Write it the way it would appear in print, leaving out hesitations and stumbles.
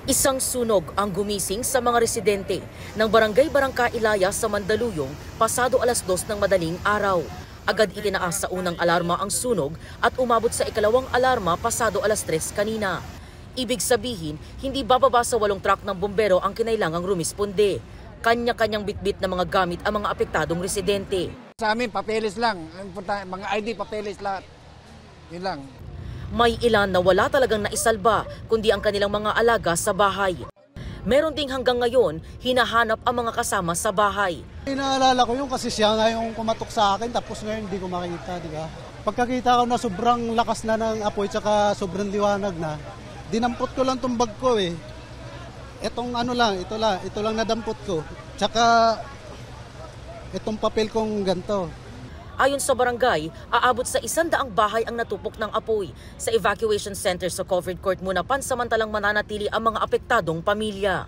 Isang sunog ang gumising sa mga residente ng Barangay Barangka Ilaya sa Mandaluyong pasado alas 2 ng madaling araw. Agad itinaas sa unang alarma ang sunog at umabot sa ikalawang alarma pasado alas 3 kanina. Ibig sabihin, hindi bababa sa 8 truck ng bumbero ang kinailangang rumisponde. Kanya-kanyang bitbit na mga gamit ang mga apektadong residente. Sa amin, papeles lang. Mga ID, papeles lahat. Yun lang. May ilan na wala talagang naisalba, kundi ang kanilang mga alaga sa bahay. Meron ding hanggang ngayon, hinahanap ang mga kasama sa bahay. Inaalala ko yun kasi siya nga yung kumatok sa akin tapos ngayon hindi ko makita, di ba? Pagkakita ko na sobrang lakas na ng apoy tsaka sobrang liwanag na, dinampot ko lang tong bag ko eh. Etong ano lang, ito lang nadampot ko. Tsaka itong papel kong ganto. Ayon sa barangay, aabot sa 100 bahay ang natupok ng apoy. Sa evacuation center sa covered court muna pansamantalang mananatili ang mga apektadong pamilya.